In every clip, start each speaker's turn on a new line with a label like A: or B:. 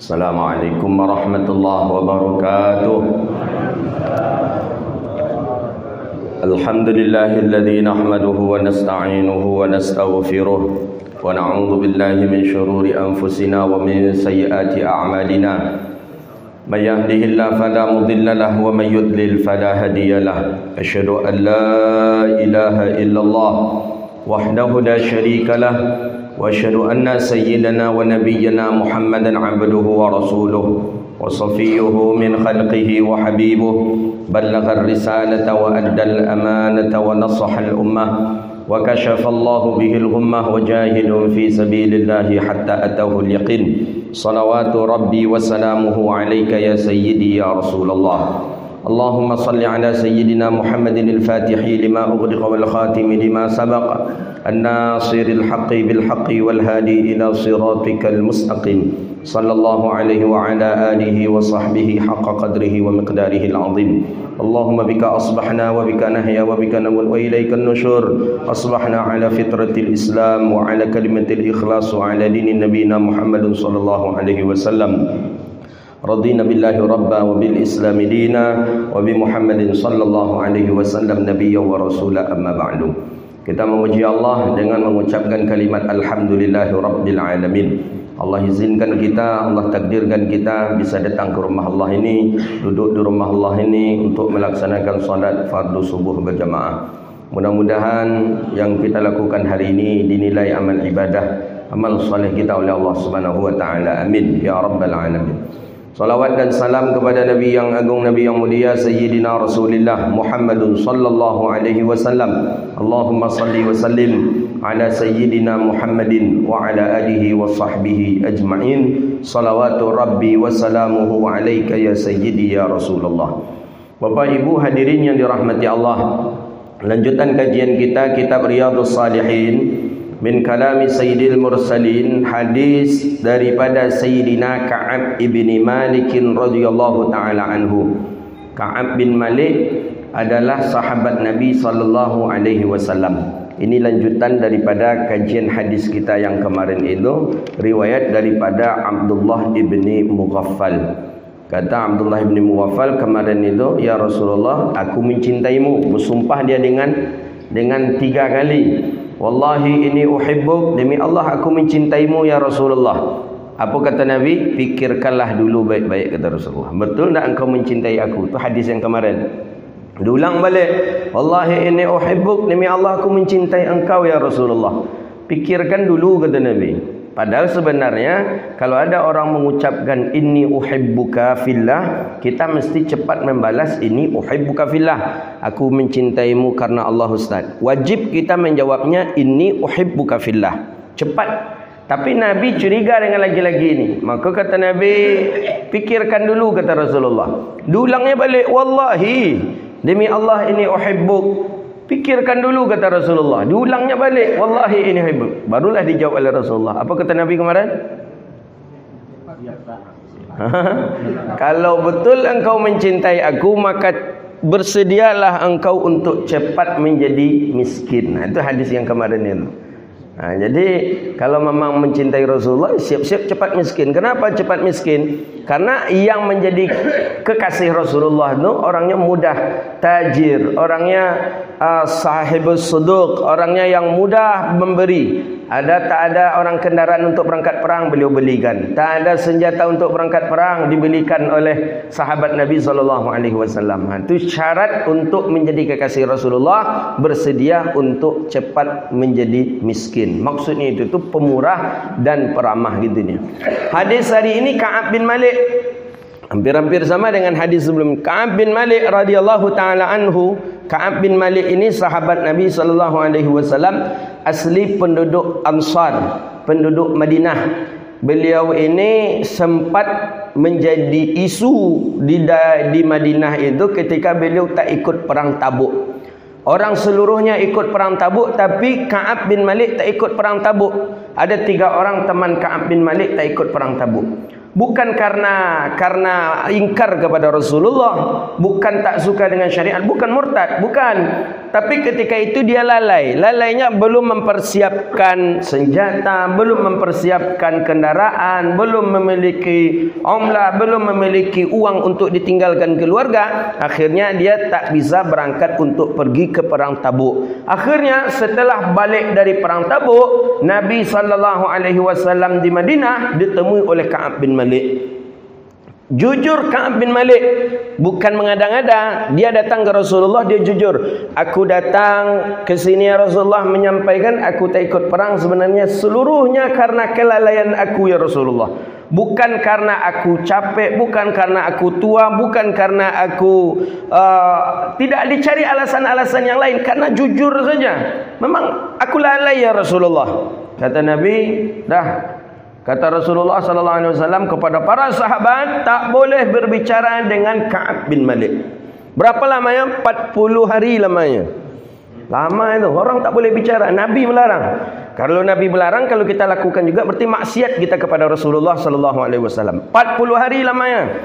A: Assalamualaikum warahmatullahi wabarakatuh. Alhamdulillahilladzi nahmaduhu wa nasta'inuhu wa nastaghfiruh wa na'udzu billahi min shururi anfusina wa min sayyiati a'malina. May yahdihillahu fala mudilla lahu wa may yudlil fala hadiya lahu. Asyhadu an la ilaha illallah wahdahu la syarika lahu وأشهد أن سيدنا ونبينا محمدا عبده ورسوله وصفيه من خلقه وحبيبه بلغ الرسالة وأدى الأمانة ونصح الأمة وكشف الله به الغمة وجاهد في سبيل الله حتى أتاه اليقين صلوات ربي وسلامه عليك يا سيدي يا رسول الله اللهم صل على سيدنا محمد الفاتح لما أغلق والخاتم لما سبق الناصر الحق بالحق والهادي إلى صراطك المستقيم صلى الله عليه وعلى آله وصحبه حق قدره ومقداره العظيم اللهم بك أصبحنا وبك نحيا وبك نموت وإليك النشور أصبحنا على فطرة الإسلام وعلى كلمة الإخلاص وعلى دين نبينا محمد صلى الله عليه وسلم رضينا بالله ربا وبالإسلام دينا وبمحمد صلى الله عليه وسلم نبيا ورسولا أما بعد. Kita memuji Allah dengan mengucapkan kalimat Alhamdulillahi Rabbil Alamin. Allah izinkan kita, Allah takdirkan kita bisa datang ke rumah Allah ini, duduk di rumah Allah ini untuk melaksanakan salat fardu subuh berjamaah. Mudah-mudahan yang kita lakukan hari ini dinilai amal ibadah, amal soleh kita oleh Allah Subhanahu wa taala. Amin ya rabbal alamin. Salawat dan salam kepada Nabi yang agung, Nabi yang mulia, Sayyidina Rasulullah Muhammadun sallallahu alaihi wasallam. Allahumma salli wa sallim ala Sayyidina Muhammadin wa ala alihi wa sahbihi ajma'in. Salawatu Rabbi wa salamuhu alaika ya Sayyidi ya Rasulullah. Bapak Ibu hadirin yang dirahmati Allah, lanjutan kajian kita kitab Riyadhus Shalihin min kalami Sayyidil Mursalin, hadis daripada Sayyidina Ka'ab ibni Malik radhiyallahu ta'ala anhu. Ka'ab bin Malik adalah sahabat Nabi sallallahu alaihi wasallam. Ini lanjutan daripada kajian hadis kita yang kemarin itu, riwayat daripada Abdullah ibni Mughaffal. Kata Abdullah ibni Mughaffal kemarin itu, ya Rasulullah, aku mencintaimu. Bersumpah dia dengan 3 kali. Wallahi ini uhibbuk, demi Allah aku mencintaimu ya Rasulullah. Apa kata Nabi? Fikirkanlah dulu baik-baik, kata Rasulullah. Betul tak engkau mencintai aku? Itu hadis yang kemarin. Diulang balik. Wallahi ini uhibbuk, demi Allah aku mencintai engkau ya Rasulullah. Pikirkan dulu, kata Nabi. Padahal sebenarnya kalau ada orang mengucapkan inni uhibbuka fillah, kita mesti cepat membalas ini uhibbuka fillah, aku mencintaimu karena Allah. Ustaz, wajib kita menjawabnya inni uhibbuka fillah, cepat. Tapi Nabi curiga dengan laki-laki ini. Maka kata Nabi, pikirkan dulu, kata Rasulullah. Diulangnya balik, wallahi demi Allah ini uhibbuk. Pikirkan dulu, kata Rasulullah. Diulangnya balik, wallahi ini uhibbuk. Barulah dijawab oleh Rasulullah. Apa kata Nabi kemarin? Kalau betul engkau mencintai aku, maka bersedialah engkau untuk cepat menjadi miskin. Nah, itu hadis yang kemarin itu. Nah, jadi kalau memang mencintai Rasulullah, siap-siap cepat miskin. Kenapa cepat miskin? Karena yang menjadi kekasih Rasulullah itu orangnya mudah tajir, orangnya sahibus suduq, orangnya yang mudah memberi. Tak ada orang kendaraan untuk berangkat perang, beliau belikan. Tak ada senjata untuk berangkat perang, dibelikan oleh sahabat Nabi SAW. Itu syarat untuk menjadi kekasih Rasulullah, bersedia untuk cepat menjadi miskin. Maksudnya itu pemurah dan peramah gitu nih. Hadis hari ini Ka'ab bin Malik hampir-hampir sama dengan hadis sebelum. Ka'ab bin Malik radhiyallahu taala anhu. Ka'ab bin Malik ini sahabat Nabi sallallahu alaihi wasallam, asli penduduk Ansar, penduduk Madinah. Beliau ini sempat menjadi isu di Madinah itu ketika beliau tak ikut perang Tabuk. Orang seluruhnya ikut perang Tabuk, tapi Ka'ab bin Malik tak ikut perang Tabuk. Ada 3 orang teman Ka'ab bin Malik tak ikut perang Tabuk. Bukan karena ingkar kepada Rasulullah, bukan tak suka dengan syariat, bukan murtad, bukan.
B: tapi ketika itu dia lalai. Lalainya belum mempersiapkan senjata, belum mempersiapkan kendaraan, belum memiliki umrah, belum memiliki uang untuk ditinggalkan keluarga. Akhirnya dia tak bisa berangkat untuk pergi ke perang Tabuk. Akhirnya setelah balik dari perang Tabuk, Nabi SAW di Madinah ditemui oleh Ka'ab bin Malik. Jujur Ka'ab bin Malik, bukan mengada-ngada. Dia datang ke Rasulullah, dia jujur. Aku datang ke sini ya Rasulullah, menyampaikan aku tak ikut perang sebenarnya seluruhnya karena kelalaian aku ya Rasulullah. Bukan karena aku capek, bukan karena aku tua, bukan karena aku tidak dicari alasan-alasan yang lain, karena jujur saja. Memang aku lalai ya Rasulullah. Kata Nabi, dah. Kata Rasulullah SAW kepada para sahabat, tak boleh berbicara dengan Ka'ab bin Malik. Berapa lamanya? 40 hari lamanya. Lama itu. Orang tak boleh bicara. Nabi melarang. Kalau Nabi melarang, kalau kita lakukan juga berarti maksiat kita kepada Rasulullah SAW. 40 hari lamanya.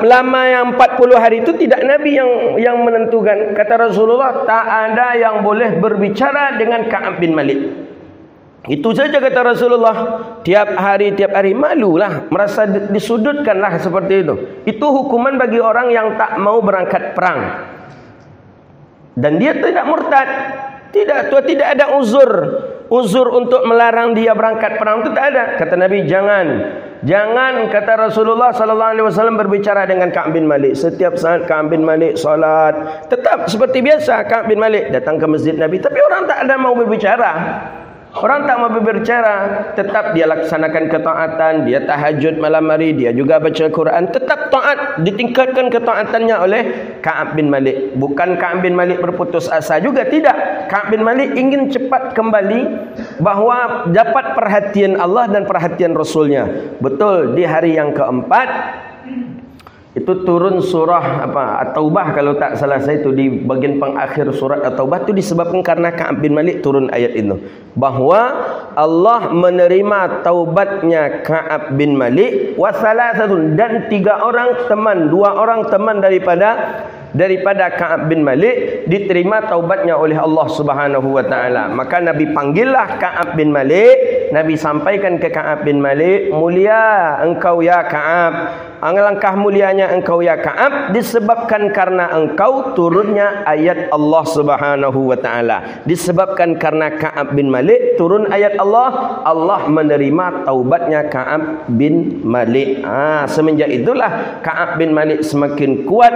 B: Lama yang 40 hari itu tidak Nabi yang menentukan. Kata Rasulullah, tak ada yang boleh berbicara dengan Ka'ab bin Malik. Itu saja kata Rasulullah. Tiap hari malulah, merasa disudutkanlah seperti itu. Itu hukuman bagi orang yang tak mau berangkat perang. Dan dia tidak murtad. Tidak ada uzur untuk melarang dia berangkat perang, itu tak ada. Kata Nabi, jangan kata Rasulullah SAW berbicara dengan Ka'ab bin Malik. Setiap saat Ka'ab bin Malik solat, tetap seperti biasa Ka'ab bin Malik datang ke masjid Nabi, tapi orang tak ada mau berbicara. Orang tak mau berbicara, tetap dia laksanakan ketaatan, dia tahajud malam hari, dia juga baca Quran, tetap taat, ditingkatkan ketaatannya oleh Ka'ab bin Malik. Bukan Ka'ab bin Malik berputus asa juga, tidak. Ka'ab bin Malik ingin cepat kembali bahawa dapat perhatian Allah dan perhatian Rasulnya. Betul, di hari yang keempat itu turun surah At-Taubah, kalau tak salah saya itu di bagian pengakhir surat At-Taubah, itu disebabkan karena Ka'ab bin Malik turun ayat itu, bahawa Allah menerima taubatnya Ka'ab bin Malik wa salasatun, dan 3 orang teman, 2 orang teman daripada Ka'ab bin Malik diterima taubatnya oleh Allah Subhanahu wa taala. Maka Nabi panggillah Ka'ab bin Malik, Nabi sampaikan ke Ka'ab bin Malik, mulia engkau ya Ka'ab, alangkah mulianya engkau ya Ka'ab, disebabkan karena engkau turunnya ayat Allah Subhanahu wa taala. Disebabkan karena Ka'ab bin Malik turun ayat Allah, Allah menerima taubatnya Ka'ab bin Malik. Semenjak itulah Ka'ab bin Malik semakin kuat,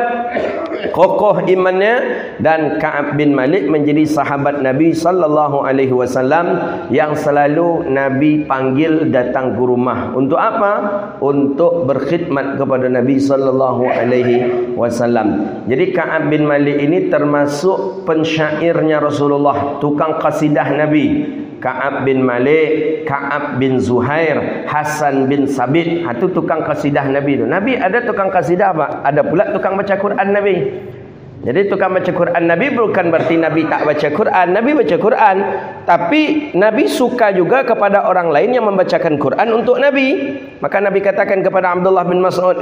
B: kokoh imannya, dan Ka'ab bin Malik menjadi sahabat Nabi sallallahu alaihi wasallam yang selalu Nabi panggil datang ke rumah. Untuk apa? Untuk berkhidmat kepada Nabi sallallahu alaihi wasallam. Jadi Ka'ab bin Malik ini termasuk pensyairnya Rasulullah, tukang qasidah Nabi. Ka'ab bin Malik, Ka'ab bin Zuhair, Hasan bin Sabit, itu tukang qasidah Nabi itu. Nabi ada tukang qasidah apa? Ada pula tukang baca Quran Nabi. Jadi tukang baca Quran Nabi bukan berarti Nabi tak baca Quran. Nabi baca Quran, tapi Nabi suka juga kepada orang lain yang membacakan Quran untuk Nabi. Maka Nabi katakan kepada Abdullah bin Mas'ud,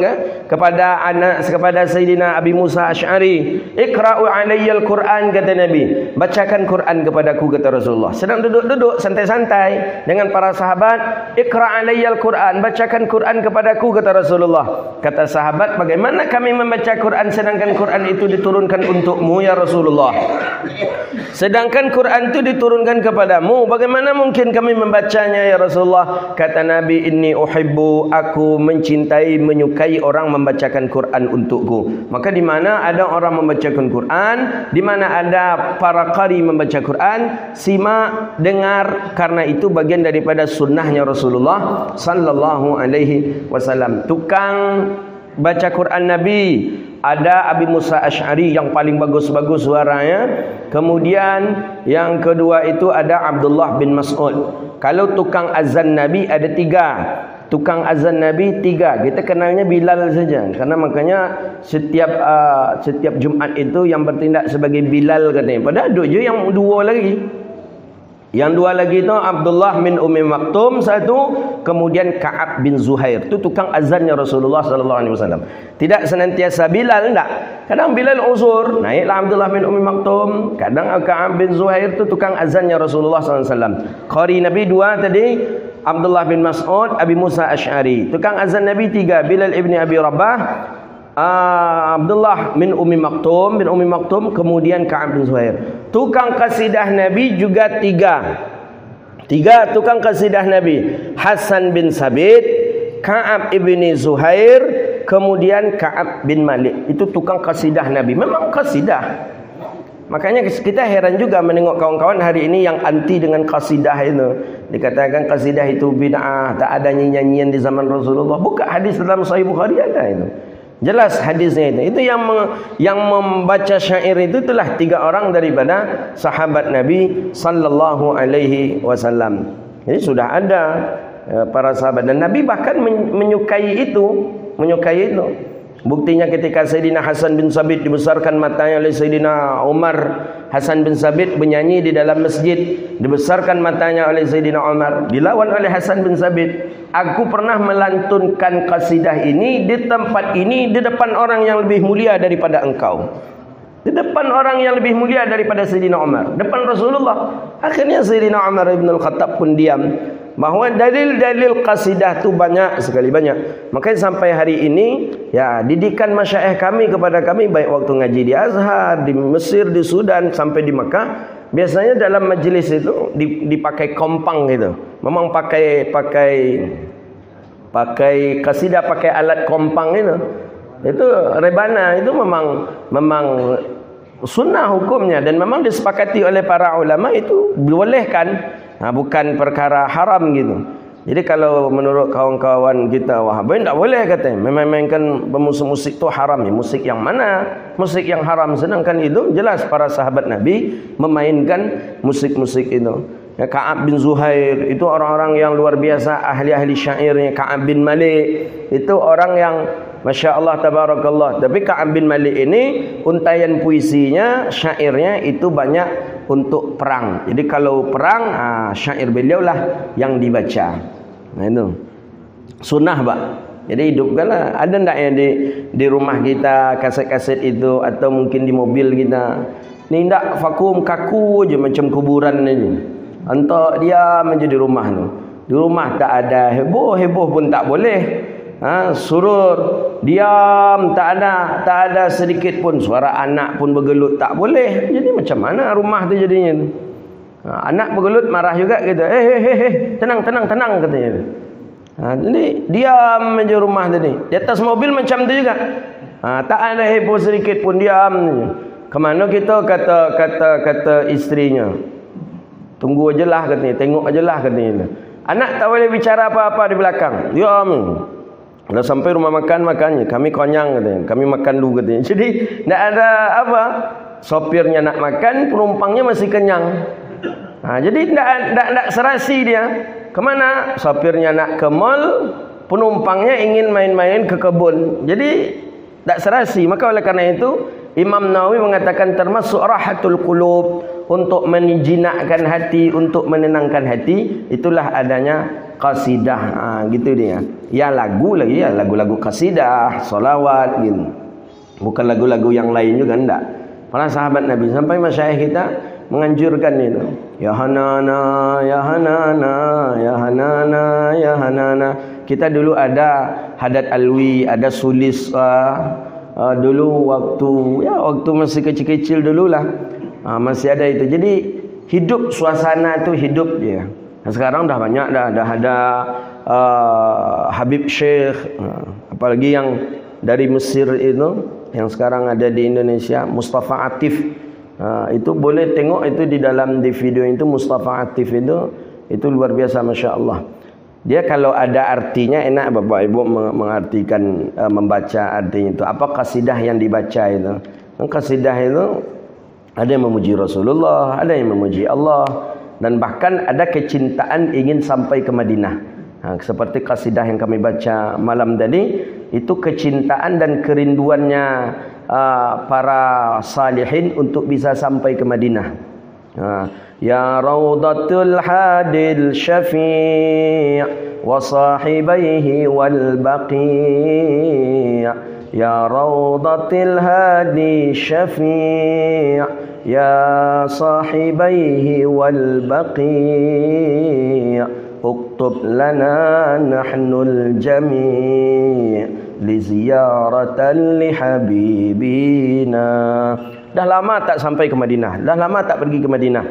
B: kepada Sayyidina Abi Musa Asy'ari, "Iqra'u 'alayyal Qur'an," kata Nabi. Bacakan Quran kepadaku, kata Rasulullah. Sedang duduk-duduk santai-santai dengan para sahabat, "Iqra' 'alayyal Qur'an," bacakan Quran kepadaku, kata Rasulullah. Kata sahabat, "Bagaimana kami membaca Quran sedangkan Quran itu diturunkan untukmu ya Rasulullah? Sedangkan Quran itu diturunkan kepadamu, bagaimana mungkin kami membacanya ya Rasulullah?" Kata Nabi, "Inni uhibbu," aku mencintai, menyukai orang membacakan Quran untukku. Maka di mana ada orang membacakan Quran, di mana ada para qari membaca Quran, simak, dengar, karena itu bagian daripada sunnahnya Rasulullah sallallahu alaihi wasallam. Tukang baca Quran Nabi ada Abi Musa Asy'ari yang paling bagus-bagus suaranya. Kemudian yang kedua itu ada Abdullah bin Mas'ud. Kalau tukang azan Nabi ada 3. Tukang azan Nabi 3. Kita kenalnya Bilal saja, karena makanya setiap Jumaat itu yang bertindak sebagai Bilal katanya. Padahal ada je yang 2 lagi. Yang dua lagi itu Abdullah bin Ummi Maktum satu, kemudian Ka'ab bin Zuhair. Itu tukang azannya Rasulullah sallallahu alaihi wasallam. Tidak senantiasa Bilal, enggak. Kadang Bilal uzur, naiklah Abdullah bin Ummi Maktum, kadang Ka'ab bin Zuhair itu tukang azannya Rasulullah sallallahu alaihi wasallam. Qari Nabi dua tadi, Abdullah bin Mas'ud, Abi Musa Asy'ari. Tukang azan Nabi tiga, Bilal ibni Abi Rabah, Abdullah bin Ummi Maktum, kemudian Ka'ab bin Zuhair. Tukang kasidah Nabi juga tiga tukang kasidah Nabi, Hasan bin Sabit, Ka'ab ibni Zuhair, kemudian Ka'ab bin Malik. Itu tukang kasidah Nabi. Memang kasidah. Makanya kita heran juga menengok kawan-kawan hari ini yang anti dengan kasidah itu. Dikatakan kasidah itu bid'ah, tak ada nyanyian di zaman Rasulullah. Buka hadis dalam Sahih Bukhari ada itu. Jelas hadisnya itu. Itu yang membaca syair itu itulah tiga orang daripada sahabat Nabi sallallahu alaihi wasallam. Jadi sudah ada para sahabat, dan Nabi bahkan menyukai itu. Buktinya ketika Sayyidina Hasan bin Sabit dibesarkan matanya oleh Sayyidina Umar. Hasan bin Sabit bernyanyi di dalam masjid, dibesarkan matanya oleh Sayyidina Umar. Dilawan oleh Hasan bin Sabit, aku pernah melantunkan kasidah ini di tempat ini, di depan orang yang lebih mulia daripada engkau, di depan orang yang lebih mulia daripada Sayyidina Umar, depan Rasulullah. Akhirnya Sayyidina Umar ibn al-Khattab pun diam. Bahawa dalil-dalil kasidah tu banyak sekali, banyak. Makanya sampai hari ini ya, didikan masyayikh kami kepada kami, baik waktu ngaji di Azhar, di Mesir, di Sudan, sampai di Makkah, biasanya dalam majlis itu dipakai kompang gitu. Memang pakai kasidah, pakai alat kompang itu. Itu rebana, itu memang sunnah hukumnya, dan memang disepakati oleh para ulama itu dibolehkan. Bukan perkara haram gitu. Jadi kalau menurut kawan-kawan kita Wahabi tak boleh katanya, memainkan musik itu haram. Ya, musik yang mana? Musik yang haram. Sedangkan itu jelas para sahabat Nabi memainkan musik-musik itu. Ya, Ka'ab bin Zuhair itu orang-orang yang luar biasa, ahli-ahli syairnya. Ka'ab bin Malik itu orang yang Masya Allah, tabarakallah. Tapi Ka'ab bin Malik ini untaian puisinya, syairnya itu banyak untuk perang. Jadi kalau perang, syair beliau lah yang dibaca. Nah itu sunnah, Pak. Jadi hidupkanlah. Ada tak yang di rumah kita kaset-kaset itu, atau mungkin di mobil kita? Ni tak vakum kaku je macam kuburan ni. Antak dia menjadi rumah tu. Di rumah tak ada heboh pun tak boleh. Surur diam, tak ada sedikit pun suara anak pun bergelut, tak boleh. Jadi macam mana rumah tu jadinya? Anak bergelut marah juga gitu. Tenang katanya. Jadi diam aja rumah tadi. Di atas mobil macam tu juga. Tak ada heboh sedikit pun, diam. Kemana kita kata istrinya? Tunggu ajalah katanya, tengok ajalah katanya. Anak tak boleh bicara apa-apa di belakang. Diam. Kalau sampai rumah makannya, kami konyang katanya, kami makan dulu katanya. Jadi tidak ada apa, sopirnya nak makan, penumpangnya masih kenyang. Jadi tidak serasi dia. Kemana? Sopirnya nak ke mall, penumpangnya ingin main-main ke kebun. Jadi tidak serasi. Maka oleh karena itu Imam Nawawi mengatakan termasuk rahatul qulub, untuk menjinakkan hati, untuk menenangkan hati, itulah adanya qasidah. Gitu dia. Ya lagu lagi, ya lagu-lagu qasidah, solawat gitu. Bukan lagu-lagu yang lain juga, enggak. Para sahabat Nabi sampai masyayikh kita menganjurkan itu. Ya Hanana, ya Hanana, ya Hanana, ya Hanana. Kita dulu ada Hadat Alwi, ada Sulis dulu waktu masih kecil-kecil dululah. Masih ada itu. Jadi hidup, suasana itu hidup dia. Sekarang dah banyak, dah ada Habib Syekh, apalagi yang dari Mesir itu, yang sekarang ada di Indonesia, Mustafa Atif. Itu boleh tengok itu di video itu. Mustafa Atif itu luar biasa, Masya Allah. Dia kalau ada artinya enak Bapak Ibu mengartikan, membaca artinya itu. Apa kasidah yang dibaca itu? Kasidah itu ada yang memuji Rasulullah, ada yang memuji Allah, dan bahkan ada kecintaan ingin sampai ke Madinah. Seperti kasidah yang kami baca malam tadi, itu kecintaan dan kerinduannya para salihin untuk bisa sampai ke Madinah. Ya Rawdatul Hadil Syafi' wa sahibaihi wal baqi'. Ya Rawdatul Hadi Syafi' ya sahibaihi wal baqi'. Uktub lana nahnul jami' li ziyaratan li habibina. Dah lama tak sampai ke Madinah, dah lama tak pergi ke Madinah.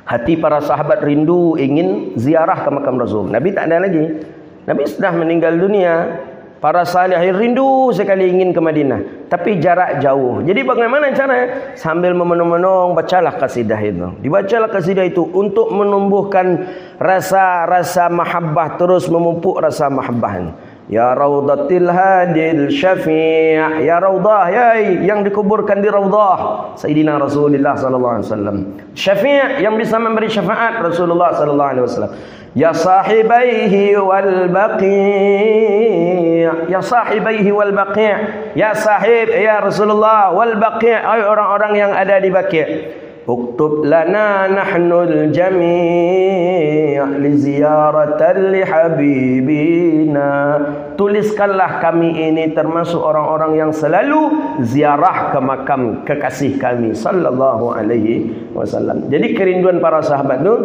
B: Hati para sahabat rindu ingin ziarah ke makam Rasul. Nabi tak ada lagi, Nabi sudah meninggal dunia. Para salihin rindu sekali ingin ke Madinah, tapi jarak jauh. Jadi bagaimana cara? Sambil memenung-menung bacalah kasidah itu. Dibacalah kasidah itu untuk menumbuhkan rasa mahabbah, terus memupuk rasa mahabbah. Ya Rawdatil Hadil Syafi', ya Rawdah, ya yang dikuburkan di Rawdah Sayyidina Rasulullah sallallahu alaihi wasallam. Syafi' yang bisa memberi syafaat Rasulullah sallallahu alaihi wasallam. Ya sahibaihi wal baqi', ya sahibaihi wal baqi', ya sahib ya Rasulullah wal baqi', ay orang-orang yang ada di Baqi'. Uktub lana nahnul jami' li ziyaratan li habibina. Tuliskanlah kami ini termasuk orang-orang yang selalu ziarah ke makam kekasih kami sallallahu alaihi wasallam. Jadi kerinduan para sahabat itu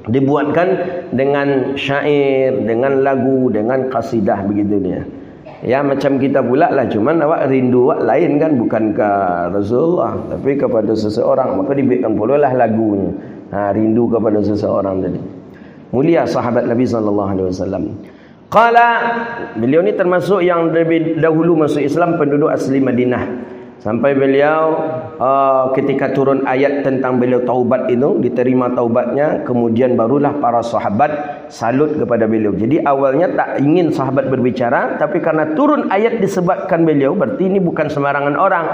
B: dibuatkan dengan syair, dengan lagu, dengan kasidah begitu dia. Ya macam kita pula lah, cuman awak rindu awak lain kan, bukan ke Rasulullah tapi kepada seseorang, maka dibiarkan pula lah lagunya. Rindu kepada seseorang tadi. Mulia sahabat Nabi sallallahu alaihi wasallam. Qala, beliau ni termasuk yang lebih dahulu masuk Islam, penduduk asli Madinah. Sampai beliau ketika turun ayat tentang beliau taubat itu, diterima taubatnya, kemudian barulah para sahabat salut kepada beliau. Jadi awalnya tak ingin sahabat berbicara, tapi karena turun ayat disebabkan beliau, berarti ini bukan sembarangan orang.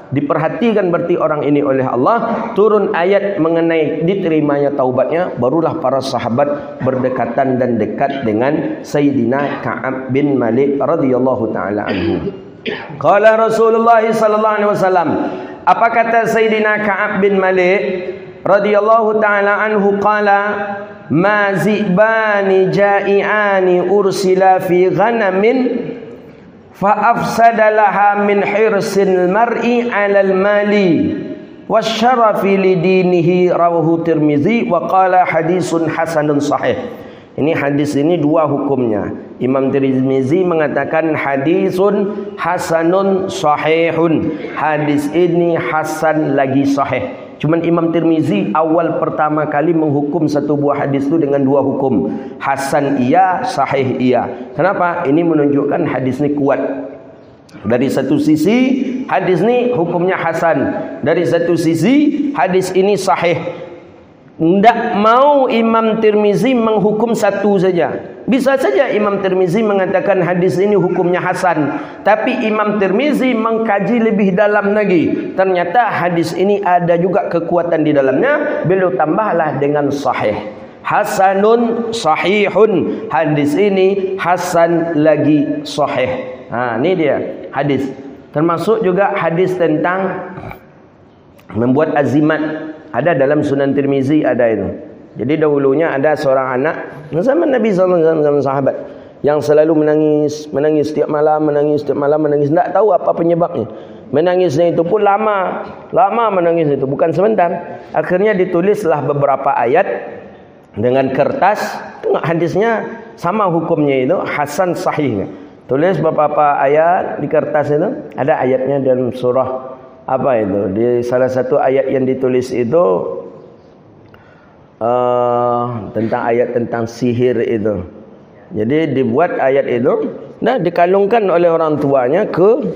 B: Diperhatikan berarti orang ini oleh Allah. Turun ayat mengenai diterimanya taubatnya, barulah para sahabat berdekatan dan dekat dengan Sayyidina Ka'ab bin Malik radhiyallahu taala anhu. Qala Rasulullah sallallahu alaihi wasallam, apa kata Sayyidina Ka'ab bin Malik radhiyallahu taala anhu? Qala ma zibani ja'iani ursila fi ghanamin fa afsada laha min hirsil mar'i 'alal mali wasyarafi lidinihi, rawahu Tirmizi wa qala hadisun hasanun sahih. Ini hadis ini dua hukumnya. Imam Tirmizi mengatakan hadisun hasanun sahihun. Hadis ini hasan lagi sahih. Cuman Imam Tirmizi awal pertama kali menghukum satu buah hadis itu dengan dua hukum. Hasan iya, sahih iya. Kenapa? Ini menunjukkan hadis ini kuat. Dari satu sisi hadis ini hukumnya hasan. Dari satu sisi hadis ini sahih. Tidak mau Imam Tirmizi menghukum satu saja. Bisa saja Imam Tirmizi mengatakan hadis ini hukumnya hasan, tapi Imam Tirmizi mengkaji lebih dalam lagi. Ternyata hadis ini ada juga kekuatan di dalamnya. Beliau tambahlah dengan sahih. Hasanun sahihun. Hadis ini hasan lagi sahih. Ini dia hadis. Termasuk juga hadis tentang membuat azimat. Ada dalam Sunan Tirmizi, ada itu. Jadi dahulunya ada seorang anak zaman Nabi sallallahu alaihi wasallam, sahabat yang selalu menangis setiap malam, menangis. Tak tahu apa penyebabnya. Menangisnya itu pun lama menangis itu, bukan sebentar. Akhirnya ditulislah beberapa ayat dengan kertas. Tengok hadisnya sama hukumnya itu, hasan sahih. Tulis beberapa ayat di kertas itu, ada ayatnya dalam surah apa itu, di salah satu ayat yang ditulis itu tentang ayat tentang sihir itu. Jadi dibuat ayat itu, nah dikalungkan oleh orang tuanya ke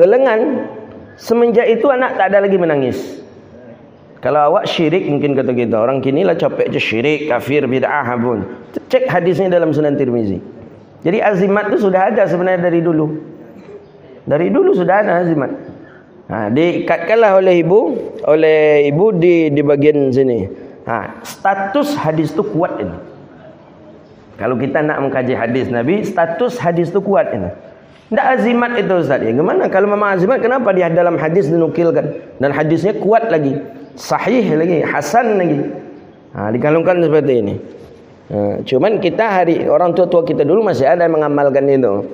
B: lengan. Semenjak itu anak tak ada lagi menangis. Kalau awak syirik, mungkin kata kita orang kini lah capek je syirik, kafir, bid'ah pun. Cek hadisnya dalam Sunan Tirmizi. Jadi azimat itu sudah ada sebenarnya dari dulu. Dari dulu sudah ada azimat. Diikatkanlah oleh ibu di bagian sini. Status hadis itu kuat ini. Kalau kita nak mengkaji hadis Nabi, status hadis itu kuat ini. Tidak azimat itu Ustaz. Ya, gimana kalau memang azimat, kenapa dia dalam hadis dinukilkan dan hadisnya kuat lagi? sahih lagi, hasan lagi. Dikalungkan seperti ini. Cuman kita orang tua kita dulu masih ada yang mengamalkan itu.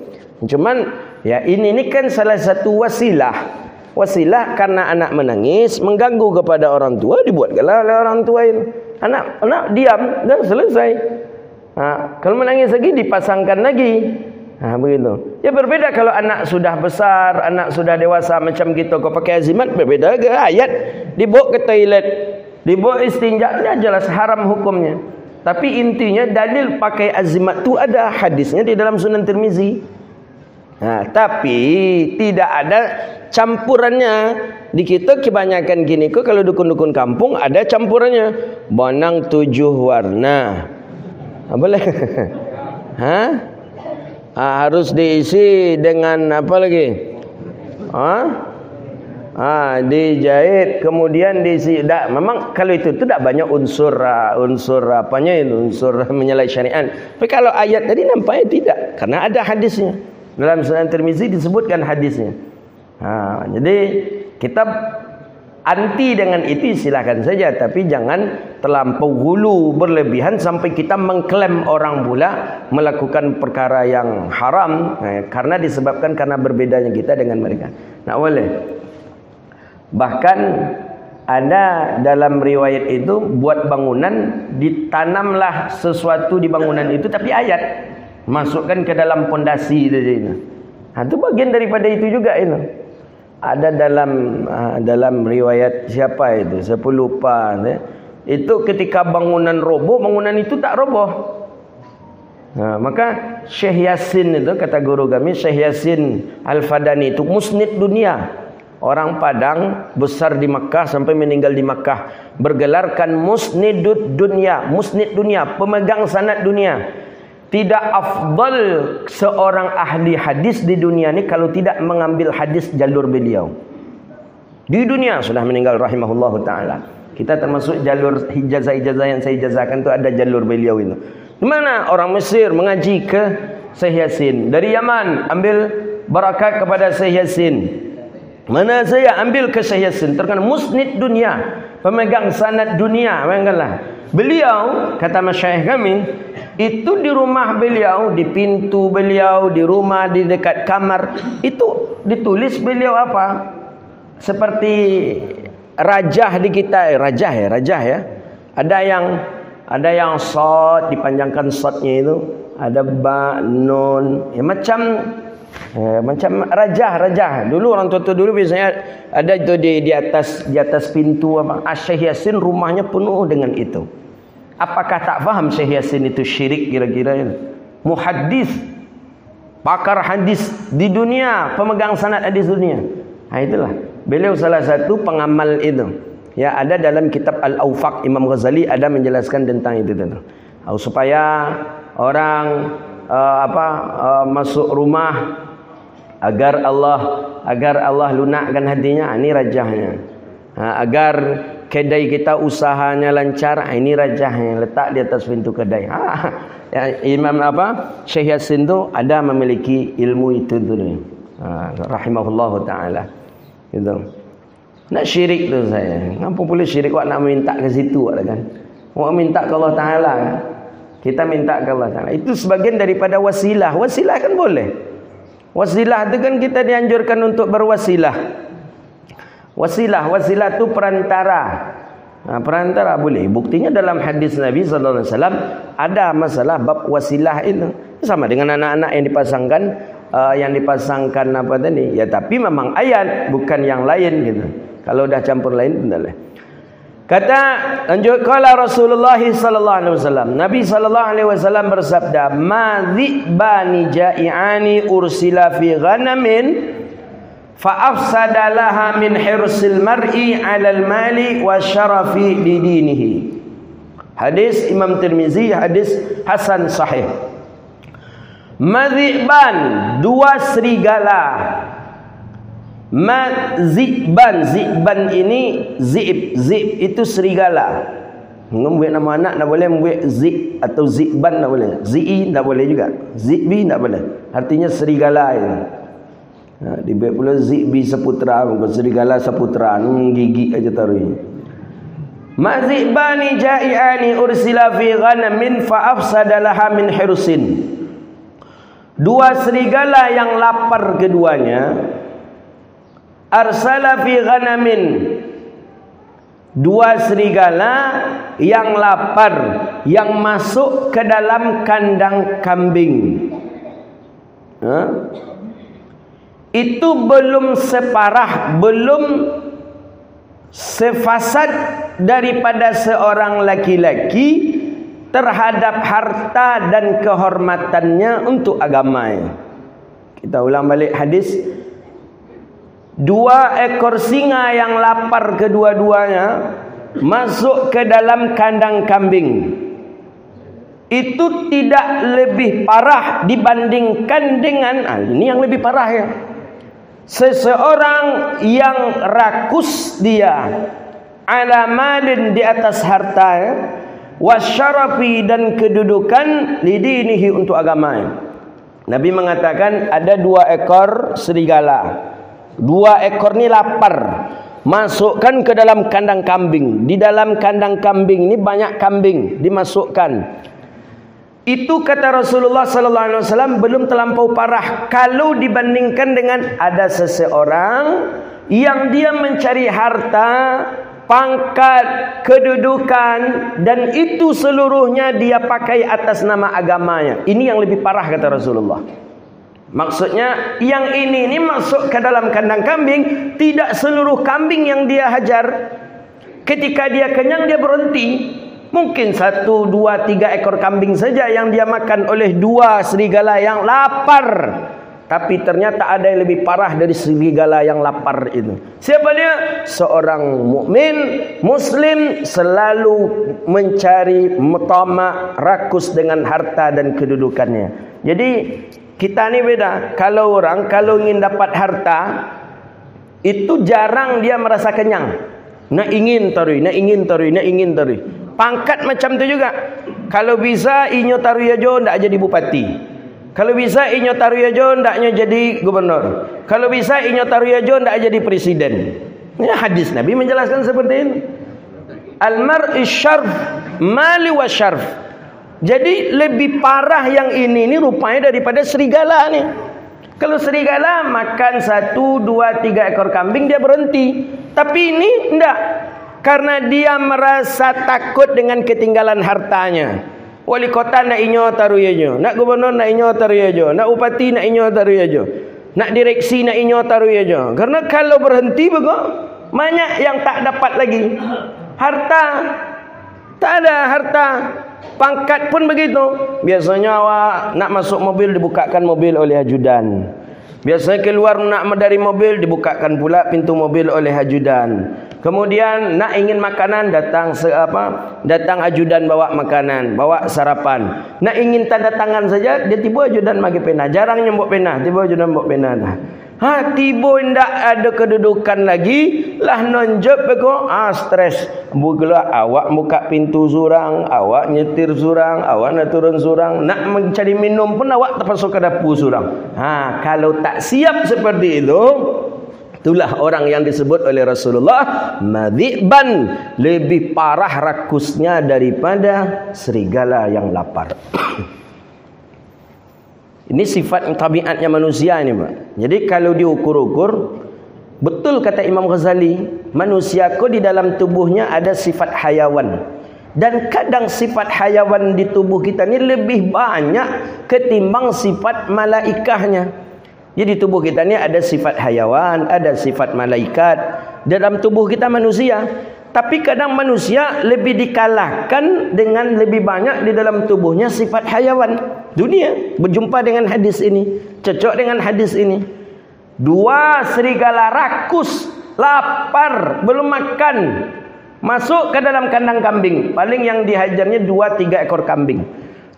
B: Cuman ya ini kan salah satu wasilah. Wasilah karena anak menangis mengganggu kepada orang tua, dibuatkanlah oleh orang tua ini. Anak diam, dah selesai. Kalau menangis lagi dipasangkan lagi. Begitu. Ya berbeda kalau anak sudah besar, anak sudah dewasa macam kita, kau pakai azimat, berbeda ke ayat. Dibawa ke toilet, dibawa istinja, jelas haram hukumnya. Tapi intinya dalil pakai azimat tu ada hadisnya di dalam Sunan Tirmizi. Tapi tidak ada campurannya. Di kita kebanyakan gini kok, kalau dukun-dukun kampung ada campurannya. Bonang 7 warna. Boleh? Harus diisi dengan apa lagi? Dijahit kemudian diisi. Memang kalau itu tidak banyak unsur apanya itu, unsur menyalahi syariat. Tapi kalau ayat tadi nampaknya tidak, karena ada hadisnya. Dalam Sunan Tirmizi disebutkan hadisnya. Jadi kita anti dengan itu silakan saja, tapi jangan terlampau hulu berlebihan sampai kita mengklaim orang pula melakukan perkara yang haram karena disebabkan karena berbedanya kita dengan mereka. Nak boleh. Bahkan ada dalam riwayat itu buat bangunan, ditanamlah sesuatu di bangunan itu tapi ayat masukkan ke dalam pondasi itu. Itu bagian daripada itu juga itu. Ada dalam riwayat siapa itu, saya pun lupa. Itu ketika bangunan roboh, bangunan itu tak roboh. Maka Syekh Yasin itu, kata guru kami, Syekh Yasin Al-Fadani itu musnid dunia. Orang Padang besar di Makkah sampai meninggal di Makkah, bergelarkan musnidud dunia, musnid dunia, pemegang sanad dunia. Tidak afdal seorang ahli hadis di dunia ini kalau tidak mengambil hadis jalur beliau. Di dunia sudah meninggal rahimahullahu ta'ala. Kita termasuk jalur ijazah-ijazah yang saya ijazahkan itu ada jalur beliau itu. Di mana orang Mesir mengaji ke Syekh Yasin. Dari Yaman ambil barakat kepada Syekh Yasin. Mana saya ambil ke Syekh Yasin. Terkenal musnid dunia, pemegang sanad dunia. Bayangkanlah. Beliau, kata masyayikh kami, itu di rumah beliau, di pintu beliau, di rumah, di dekat kamar, itu ditulis beliau apa? Seperti rajah di kita, rajah ya. Ada yang shad, dipanjangkan shadnya itu, ada ba, nun, ya macam rajah. Dulu orang tua dulu biasanya ada itu di atas pintu apa. Syekh Yasin rumahnya penuh dengan itu. Apakah tak faham Syekh Yasin itu syirik kira-kira ini? Muhaddis, pakar hadis di dunia, pemegang sanad hadis dunia. Itulah. Beliau salah satu pengamal itu. Ya, ada dalam kitab Al-Awfaq Imam Ghazali ada menjelaskan tentang itu tentu. Supaya orang masuk rumah agar Allah lunakkan hatinya, ini rajahnya. Agar kedai kita usahanya lancar, ini rajahnya, letak di atas pintu kedai. Imam Syekh Yasin tu ada memiliki ilmu itu dulu. Rahimahullahu taala. Gitu. Nak syirik tu saya. Ngapa boleh syirik awak nak minta ke situ kan? Awak minta ke Allah taala kan? Kita minta ke Allah taala. Itu sebagian daripada wasilah. Wasilah kan boleh. Wasilah tu kan kita dianjurkan untuk berwasilah. Wasilah tu perantara. Perantara boleh. Buktinya dalam hadis Nabi sallallahu alaihi wasallam ada masalah bab wasilah itu. Sama dengan anak-anak yang dipasangkan apa tadi? Ya tapi memang ayat bukan yang lain gitu. Kalau dah campur lain tidak. Kata lanjut qala Rasulullah sallallahu alaihi wasallam. Nabi sallallahu alaihi wasallam bersabda, "Ma dhi'bani ja'iani ursila fi ghanamin fa'afsada laha min hirsil mar'i 'alal mali wa syarafi li dinihi." Hadis Imam Tirmizi, hadis hasan sahih. Madhiban, dua serigala. Ziban ini zib itu serigala. Membuat nama anak tak boleh, membuat zib atau ziban tak boleh. Zi tak boleh juga. Zibi tak boleh. Artinya serigala itu. Dibuat pula zibi seputra, serigala seputra, gigit aja taruh. Mazibani ja'iani ursila fi ghanamin fa afsadalaha min hirsin. Dua serigala yang lapar keduanya, arsala fi ghanamin, dua serigala yang lapar yang masuk ke dalam kandang kambing. Itu belum separah, belum sefasad daripada seorang laki-laki terhadap harta dan kehormatannya untuk agamanya. Kita ulang balik hadis. Dua ekor singa yang lapar kedua-duanya masuk ke dalam kandang kambing. Itu tidak lebih parah dibandingkan dengan ini yang lebih parah ya. Seseorang yang rakus dia ala malin di atas harta ya, wasyarafi dan kedudukan lidinihi untuk agamanya. Nabi mengatakan ada dua ekor serigala. Dua ekor ni lapar, masukkan ke dalam kandang kambing. Di dalam kandang kambing ni banyak kambing dimasukkan. Itu kata Rasulullah sallallahu alaihi wasallam belum terlampau parah kalau dibandingkan dengan ada seseorang yang dia mencari harta, pangkat, kedudukan, dan itu seluruhnya dia pakai atas nama agamanya. Ini yang lebih parah kata Rasulullah. Maksudnya yang ini masuk ke dalam kandang kambing, tidak seluruh kambing yang dia hajar. Ketika dia kenyang dia berhenti. Mungkin 1, 2, 3 ekor kambing saja yang dia makan oleh dua serigala yang lapar. Tapi ternyata ada yang lebih parah dari serigala yang lapar itu. Siapa dia? Seorang mukmin, muslim, selalu mencari mutama, rakus dengan harta dan kedudukannya. Jadi kita ni beda. Kalau orang kalau ingin dapat harta, itu jarang dia merasa kenyang. Nak ingin tarui, nak ingin tarui, nak ingin tarui. Pangkat macam tu juga. Kalau bisa inyo taruyajo ndak jadi bupati. Kalau bisa inyo taruyajo ndaknya jadi gubernur. Kalau bisa inyo taruyajo ndak jadi presiden. Ini hadis Nabi menjelaskan seperti ini. Al-mar'i syarf mali wa syarf. Jadi lebih parah yang ini rupanya daripada serigala ni. Kalau serigala makan 1, 2, 3 ekor kambing dia berhenti. Tapi ini enggak. Karena dia merasa takut dengan ketinggalan hartanya. Wali kota nak inyo taruyajo, nak gubernur nak inyo taruyajo, nak upati nak inyo taruyajo, nak direksi nak inyo taruyajo. Karena kalau berhenti begok, banyak yang tak dapat lagi. Harta tak ada harta. Pangkat pun begitu. Biasanya awak nak masuk mobil dibukakan mobil oleh ajudan. Biasanya keluar nak dari mobil dibukakan pula pintu mobil oleh ajudan. Kemudian nak ingin makanan datang datang ajudan bawa makanan, bawa sarapan. Nak ingin tanda tangan saja dia tiba ajudan bagi pena. Jarang nyembok pena, tiba ajudan bawa pena. Tiba ndak ada kedudukan lagi, lah nonjok bego, stres. Bugla awak buka pintu surang, awak nyetir surang, awak nak turun surang, nak mencari minum pun awak terpaksa ke dapur surang. Kalau tak siap seperti itu, itulah orang yang disebut oleh Rasulullah madhiban, lebih parah rakusnya daripada serigala yang lapar. Ini sifat tabiatnya manusia ini, Pak. Jadi kalau diukur-ukur, betul kata Imam Ghazali, manusia ko di dalam tubuhnya ada sifat hayawan. Dan kadang sifat hayawan di tubuh kita ni lebih banyak ketimbang sifat malaikahnya. Jadi tubuh kita ni ada sifat hayawan, ada sifat malaikat dalam tubuh kita manusia. Tapi kadang manusia lebih dikalahkan dengan lebih banyak di dalam tubuhnya sifat hayawan. Dunia berjumpa dengan hadis ini, cocok dengan hadis ini. Dua serigala rakus, lapar, belum makan, masuk ke dalam kandang kambing. Paling yang dihajarnya 2-3 ekor kambing.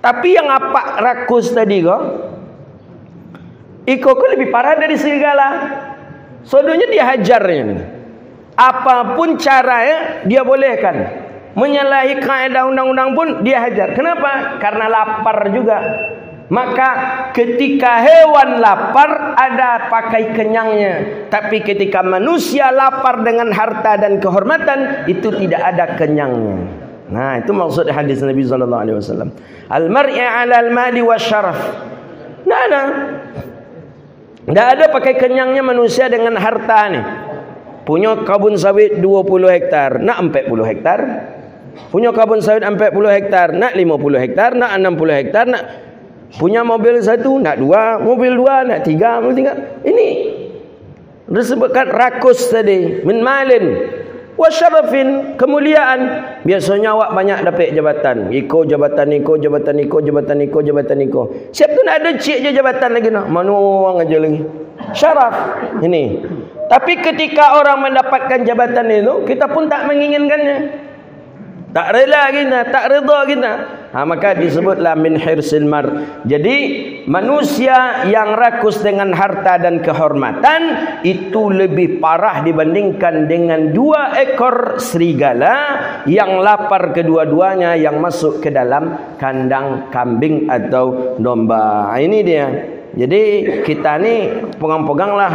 B: Tapi yang apa rakus tadi kok? Iko lebih parah dari serigala. Sodonya dia hajarnya. Apapun caranya dia bolehkan. Menyalahi kaedah undang-undang pun dia hajar. Kenapa? Karena lapar juga. Maka ketika hewan lapar ada pakai kenyangnya, tapi ketika manusia lapar dengan harta dan kehormatan itu tidak ada kenyangnya. Nah, itu maksud hadis Nabi sallallahu alaihi wasallam. Al-mar'i 'ala al-mali wasyaraf. Tidak ada pakai kenyangnya manusia dengan harta nih. Punya kebun sawit 20 hektar, nak 40 hektar. Punya kebun sawit 40 hektar, nak 50 hektar, nak 60 hektar, nak punya mobil satu, nak dua, mobil dua, nak tiga, mobil tiga. Ini disebutkan rakus tadi, min malin wa syarafin, kemuliaan. Biasanya awak banyak dapat jabatan, iko jabatan iko, jabatan iko, jabatan iko, jabatan iko. Siap tu nak ada cik je jabatan lagi nak. Mana orang aja lagi. Syaraf ini. Tapi ketika orang mendapatkan jabatan itu, kita pun tak menginginkannya. Tak rela kita, tak redha kita. Maka disebutlah min hirsil mar. Jadi manusia yang rakus dengan harta dan kehormatan itu lebih parah dibandingkan dengan 2 ekor serigala yang lapar kedua-duanya yang masuk ke dalam kandang kambing atau domba. Ini dia. Jadi kita ni pegang-peganglah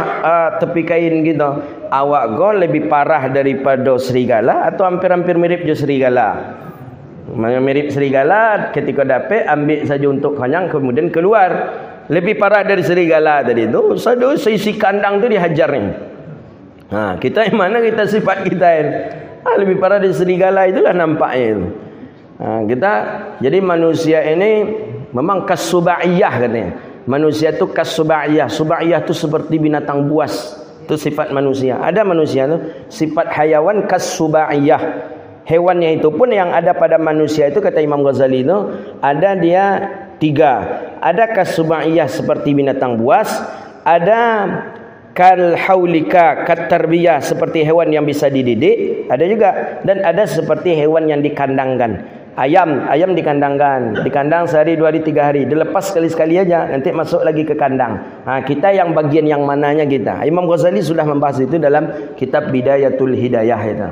B: tepi kain gitu. Awak go lebih parah daripada serigala atau hampir-hampir mirip je serigala. Mirip serigala, ketika dapat ambil saja untuk kanyang kemudian keluar. Lebih parah dari serigala tadi tu. Sisi kandang tu dihajar ni. Kita yang mana kita sifat kita ini? Lebih parah dari serigala, itulah nampaknya itu. Kita jadi manusia ini memang kasubaiyah katanya. Manusia tu kasubaiyah. Subaiyah tu seperti binatang buas. Itu sifat manusia. Ada manusia tu sifat hayawan kasubaiyah. Hewannya itu pun yang ada pada manusia itu kata Imam Ghazali itu ada dia 3. Ada kasubaiyah seperti binatang buas, ada kal haulika katarbiyah seperti hewan yang bisa dididik, ada juga, dan ada seperti hewan yang dikandangkan. Ayam dikandangkan, di kandang sehari, 2 hari, 3 hari, dilepas sekali-sekali aja, nanti masuk lagi ke kandang. Kita yang bagian yang mananya kita. Imam Ghazali sudah membahas itu dalam kitab Bidayatul Hidayah itu.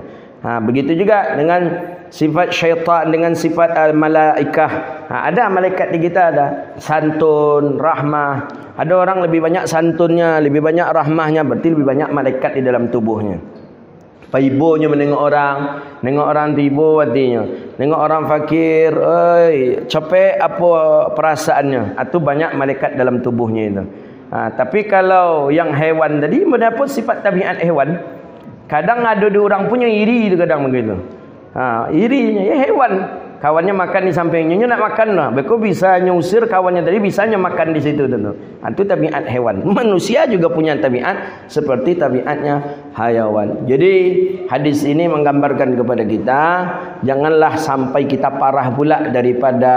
B: Begitu juga dengan sifat syaitan, dengan sifat al-malaikah. Ada malaikat di kita, ada santun, rahmah. Ada orang lebih banyak santunnya, lebih banyak rahmahnya, berarti lebih banyak malaikat di dalam tubuhnya. Ibunya menengok orang tiba hatinya. Nengok orang fakir, capek apa perasaannya. Itu banyak malaikat dalam tubuhnya itu. Tapi kalau yang hewan tadi mendapat sifat tabiat hewan. Kadang ada orang punya iri itu kadang begitu. Irinya ya hewan. Kawannya makan di sampingnya, nak makan lah. Beko bisa nyusir kawannya tadi, bisanya makan di situ tentu. Itu tabiat hewan. Manusia juga punya tabiat seperti tabiatnya hayawan. Jadi hadis ini menggambarkan kepada kita, janganlah sampai kita parah pula daripada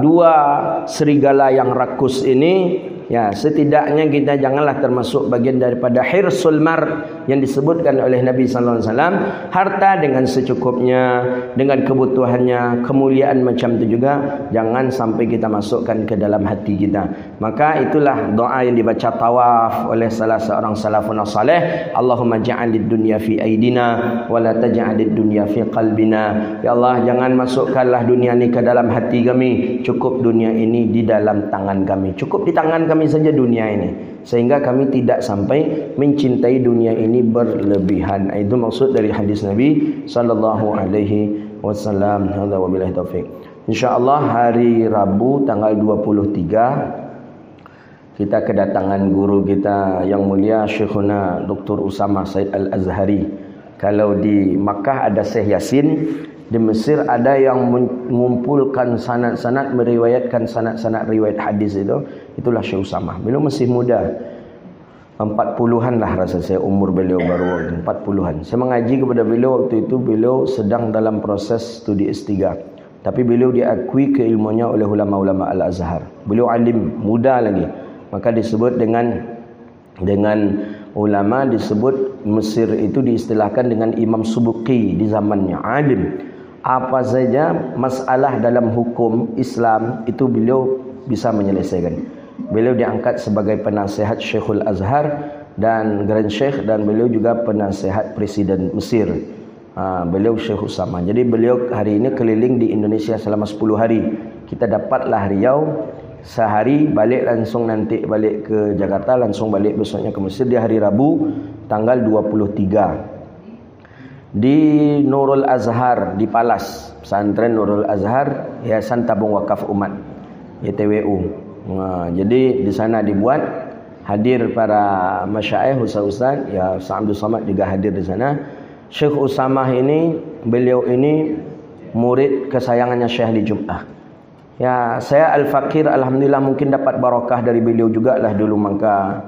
B: 2 serigala yang rakus ini. Ya, setidaknya kita janganlah termasuk bagian daripada hirsul mar yang disebutkan oleh Nabi sallallahu alaihi wasallam, harta dengan secukupnya, dengan kebutuhannya, kemuliaan macam itu juga jangan sampai kita masukkan ke dalam hati kita. Maka itulah doa yang dibaca tawaf oleh salah seorang salafun saleh, Allahumma ja'alid dunya fi aidina wa la taj'alid dunya fi qalbina. Ya Allah, jangan masukkanlah dunia ini ke dalam hati kami, cukup dunia ini di dalam tangan kami. Cukup di tangan kami saja dunia ini, sehingga kami tidak sampai mencintai dunia ini berlebihan. Itu maksud dari hadis Nabi sallallahu alaihi wasallam. Hadza wabillahi taufik. Insyaallah hari Rabu tanggal 23 kita kedatangan guru kita yang mulia Syekhuna Dr. Usama Said Al-Azhari. Kalau di Makkah ada Syekh Yasin, di Mesir ada yang mengumpulkan sanad-sanad, meriwayatkan sanad-sanad riwayat hadis itu. Itulah Syekh Usama. Beliau masih muda, 40-an lah rasa saya umur beliau, baru 40-an. Saya mengaji kepada beliau waktu itu, beliau sedang dalam proses studi S3. Tapi beliau diakui keilmuannya oleh ulama-ulama Al-Azhar. Beliau alim, muda lagi. Maka disebut dengan ulama, disebut Mesir itu diistilahkan dengan Imam Subuki di zamannya, alim. Apa saja masalah dalam hukum Islam itu beliau bisa menyelesaikan. Beliau diangkat sebagai penasihat Syekhul Azhar dan Grand Syekh, dan beliau juga penasihat Presiden Mesir. Beliau Syekh Usama. Jadi beliau hari ini keliling di Indonesia selama 10 hari. Kita dapatlah Riau, sehari, balik langsung nanti balik ke Jakarta, langsung balik besoknya ke Mesir di hari Rabu tanggal 23 di Nurul Azhar di Palas, pesantren Nurul Azhar, Yayasan Tabung Wakaf Umat YTWU. Jadi di sana dibuat, hadir para masyaikh, ustaz-ustaz, ya Ustaz Abdul Samad juga hadir di sana. Syekh Usamah ini, beliau ini murid kesayangannya Syekh Ali Jum'ah. Ya, saya Al-Fakir alhamdulillah mungkin dapat barakah dari beliau jugalah dulu, maka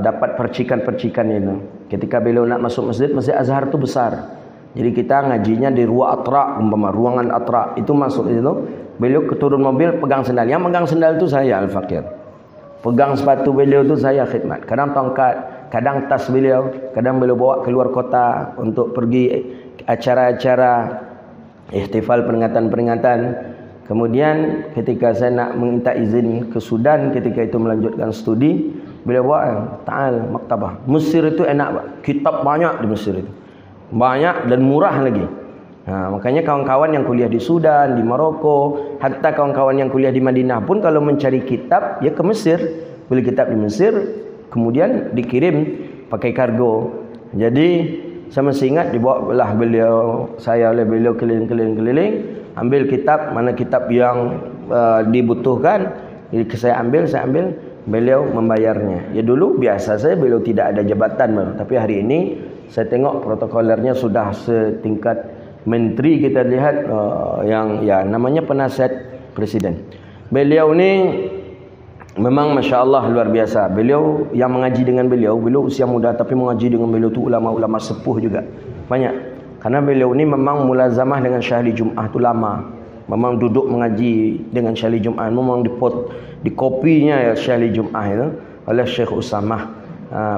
B: dapat percikan-percikan itu. Ketika beliau nak masuk masjid, Masjid Azhar itu besar. Jadi kita ngajinya di ruang atra, umpama ruangan atra itu masuk itu. Beliau keturun mobil pegang sendal. Yang pegang sendal itu saya Al-Fakir. Pegang sepatu beliau itu saya khidmat. Kadang tongkat, kadang tas beliau, kadang beliau bawa keluar kota untuk pergi acara-acara ihtifal peringatan-peringatan. Kemudian ketika saya nak minta izin ke Sudan ketika itu melanjutkan studi, beliau bawa ta'al maktabah. Mesir itu enak, Pak. Kitab banyak di Mesir itu. Banyak dan murah lagi. Makanya kawan-kawan yang kuliah di Sudan, di Maroko, hatta kawan-kawan yang kuliah di Madinah pun kalau mencari kitab ya ke Mesir. Beli kitab di Mesir, kemudian dikirim pakai kargo. Jadi saya masih ingat dibawalah saya oleh beliau keliling-keliling, ambil kitab, mana kitab yang dibutuhkan, jadi saya ambil, beliau membayarnya. Ya dulu biasa saya, beliau tidak ada jabatan, tapi hari ini saya tengok protokolernya sudah setingkat menteri, kita lihat yang ya namanya penasihat presiden. Beliau ni memang Masya Allah luar biasa. Beliau yang mengaji dengan beliau usia muda, tapi mengaji dengan beliau tu ulama-ulama sepuh juga banyak. Karena beliau ni memang mulazamah dengan Syekh Ali Jum'ah tu lama. Memang duduk mengaji dengan Syekh Ali Jum'ah, memang di kopinya ya Syekh Ali Jum'ah itu oleh Syekh Usamah.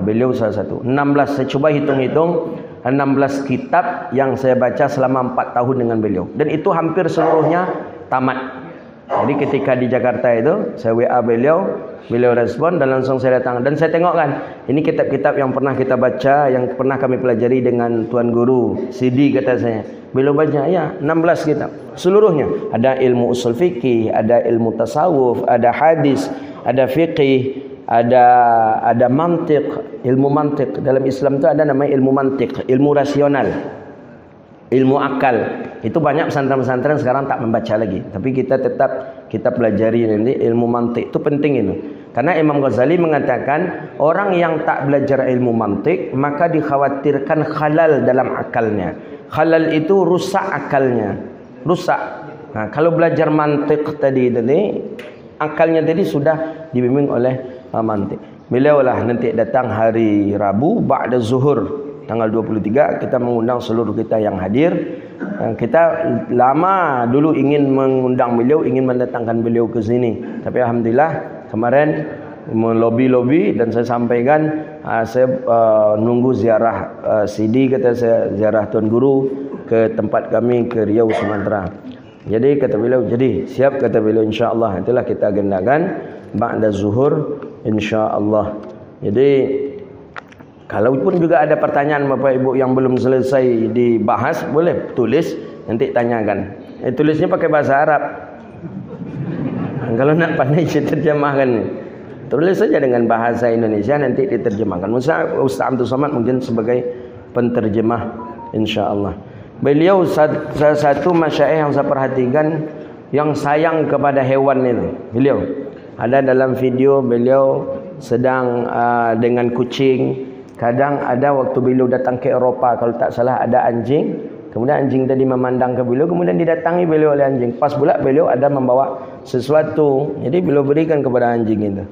B: Beliau salah satu. 16, saya coba hitung-hitung, 16 kitab yang saya baca selama 4 tahun dengan beliau. Dan itu hampir seluruhnya tamat. Jadi ketika di Jakarta itu, saya WA beliau respon dan langsung saya datang. Dan saya tengok kan, ini kitab-kitab yang pernah kita baca, yang pernah kami pelajari dengan Tuan Guru CD kata saya. Beliau baca, ya 16 kitab. Seluruhnya. Ada ilmu usul fikih, ada ilmu tasawuf, ada hadis, ada fiqih, ada mantiq, ilmu mantiq. Dalam Islam itu ada namanya ilmu mantiq, ilmu rasional, ilmu akal. Itu banyak pesantren-pesantren sekarang tak membaca lagi, tapi kita pelajari nanti ilmu mantiq. Itu penting itu. Karena Imam Ghazali mengatakan orang yang tak belajar ilmu mantiq maka dikhawatirkan khalal dalam akalnya. Khalal itu rusak akalnya, rusak. Nah, kalau belajar mantiq tadi akalnya tadi sudah dibimbing oleh mantiq. Beliau lah nanti datang hari Rabu ba'da zuhur tanggal 23, kita mengundang seluruh kita yang hadir. Kita lama dulu ingin mengundang beliau, ingin mendatangkan beliau ke sini, tapi alhamdulillah kemarin melobi dan saya sampaikan saya nunggu ziarah CD, kata saya, ziarah Tuan Guru ke tempat kami ke Riau, Sumatera. Jadi kata beliau, jadi siap kata beliau, insya-Allah itulah kita agendakan ba'da zuhur insya-Allah. Jadi kalaupun juga ada pertanyaan Bapak Ibu yang belum selesai dibahas, boleh tulis, nanti tanyakan. Tulisnya pakai bahasa Arab. Kalau nak pandai diterjemahkan, tulis saja dengan bahasa Indonesia, nanti diterjemahkan. Ustaz Abdul Samad mungkin sebagai penterjemah, insya-Allah. Beliau salah satu masyaikh yang saya perhatikan yang sayang kepada hewan itu. Beliau ada dalam video beliau sedang dengan kucing. Kadang ada waktu beliau datang ke Eroppa, kalau tak salah ada anjing, kemudian anjing tadi memandang ke beliau, kemudian didatangi beliau oleh anjing. Pas pula beliau ada membawa sesuatu, jadi beliau berikan kepada anjing itu.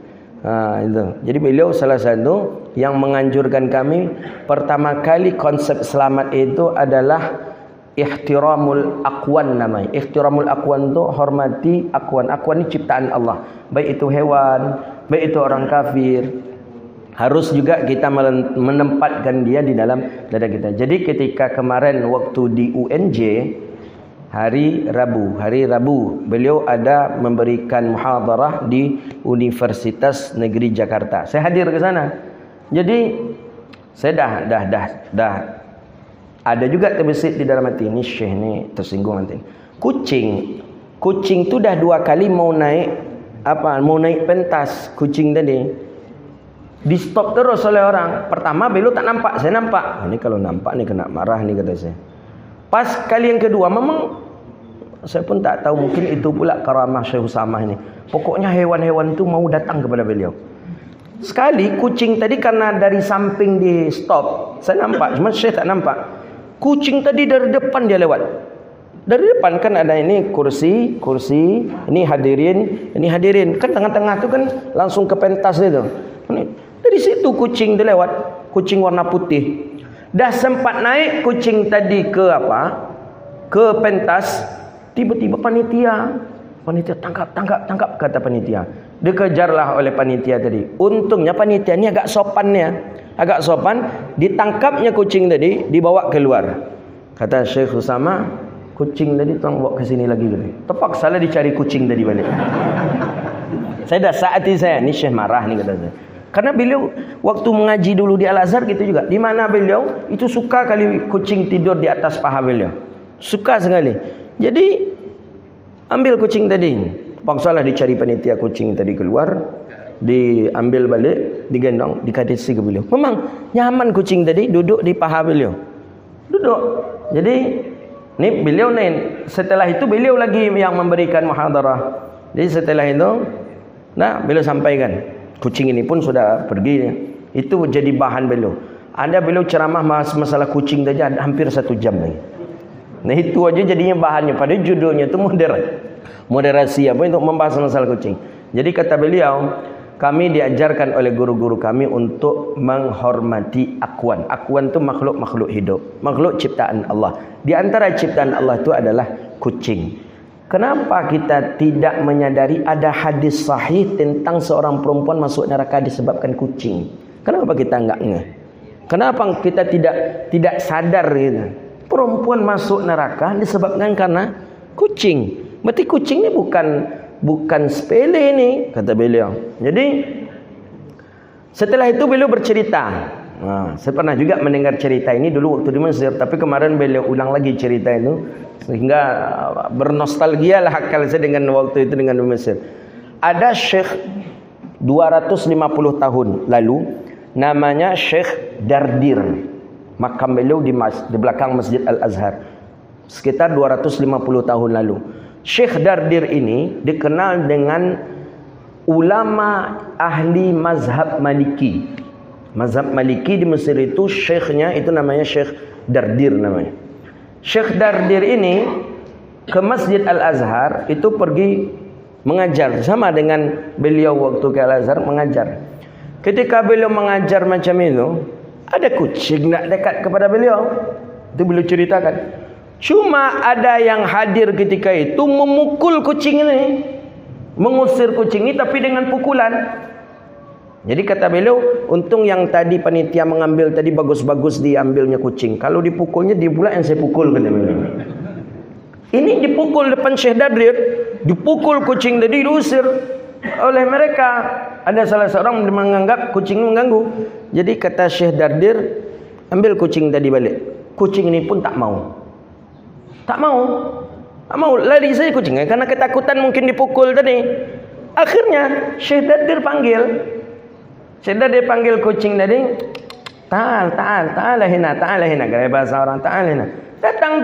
B: Itu. Jadi beliau salah satu yang menganjurkan kami, pertama kali konsep selamat itu adalah ihtiramul aqwan namanya. Ihtiramul aqwan itu hormati aqwan. Aqwan ini ciptaan Allah. Baik itu hewan, baik itu orang kafir. Harus juga kita menempatkan dia di dalam dada kita. Jadi ketika kemarin waktu di UNJ hari Rabu beliau ada memberikan muhadarah di Universitas Negeri Jakarta. Saya hadir ke sana. Jadi saya dah ada juga terbesit di dalam hati, ini Syekh ni tersinggung nanti. Kucing tu dah 2 kali mau naik mau naik pentas kucing tadi. Di stop terus oleh orang. Pertama beliau tak nampak, saya nampak. Ini kalau nampak nih kena marah nih kata saya. Pas kali yang kedua memang saya pun tak tahu, mungkin itu pula karamah Syekh Usamah ini. Pokoknya hewan-hewan itu mau datang kepada beliau. Sekali kucing tadi karena dari samping di stop, saya nampak, cuma Syekh tak nampak. Kucing tadi dari depan dia lewat. Dari depan kan ada ini kursi, ini hadirin. Kan tengah-tengah tu kan langsung ke pentas itu. Dari situ kucing dia lewat, kucing warna putih. Dah sempat naik kucing tadi ke ke pentas, tiba-tiba panitia tangkap kata panitia. Dikejarlah oleh panitia tadi. Untungnya panitia ni agak sopan, ditangkapnya kucing tadi, dibawa keluar. Kata Syekh Usamah, kucing tadi tolong bawa ke sini lagi. Terpaksa lah dicari kucing tadi balik. Saya dah saati saya, ni Syekh marah ni kata saya. Karena beliau waktu mengaji dulu di Al-Azhar gitu juga. Di mana beliau itu suka kali kucing tidur di atas paha beliau. Suka sekali. Jadi ambil kucing tadi. Paksalah dicari panitia kucing tadi keluar, diambil balik, digendong, dikasih ke beliau. Memang nyaman kucing tadi duduk di paha beliau. Duduk. Jadi ni beliau ni setelah itu beliau lagi yang memberikan muhadarah. Jadi setelah itu beliau sampaikan. Kucing ini pun sudah pergi. Itu jadi bahan beliau. Ada beliau ceramah masalah kucing saja hampir 1 jam lagi. Nah itu aja jadinya bahannya. Pada judulnya itu moderasi untuk membahas masalah kucing. Jadi kata beliau, kami diajarkan oleh guru-guru kami untuk menghormati akwan. Akwan itu makhluk-makhluk hidup, makhluk ciptaan Allah. Di antara ciptaan Allah itu adalah kucing. Kenapa kita tidak menyadari ada hadis sahih tentang seorang perempuan masuk neraka disebabkan kucing? Kenapa kita enggak ngeh? Kenapa kita tidak sadar gitu? Perempuan masuk neraka disebabkan karena kucing. Berarti kucing ni bukan sepele ni, kata beliau. Jadi setelah itu beliau bercerita. Saya pernah juga mendengar cerita ini dulu waktu di Mesir, tapi kemarin beliau ulang lagi cerita itu sehingga bernostalgia lah akal saya dengan waktu itu dengan di Mesir. Ada Syekh 250 tahun lalu, namanya Syekh Dardir. Makam beliau di belakang Masjid Al-Azhar. Sekitar 250 tahun lalu. Syekh Dardir ini dikenal dengan ulama ahli mazhab Maliki. Mazhab Maliki di Mesir itu syekhnya itu namanya Syekh Dardir namanya. Syekh Dardir ini ke Masjid Al-Azhar itu pergi mengajar sama dengan beliau waktu ke Al-Azhar mengajar. Ketika beliau mengajar macam itu, ada kucing nak dekat kepada beliau. Itu beliau ceritakan. Cuma ada yang hadir ketika itu memukul kucing ini, mengusir kucing ini tapi dengan pukulan. Jadi kata beliau, untung yang tadi panitia mengambil tadi bagus-bagus diambilnya kucing. Kalau dipukulnya dia pula yang saya pukul, kata beliau. Ini dipukul depan Syekh Dardir, dipukul kucing tadi diusir oleh mereka. Ada salah seorang menganggap kucing mengganggu. Jadi kata Syekh Dardir, ambil kucing tadi balik. Kucing ini pun tak mau. Tak mau lari saya kucing karena ketakutan mungkin dipukul tadi. Akhirnya Syekh Dardir panggil kucing tadi. Ta'al hina gaya bahasa orang ta'al hina. Datang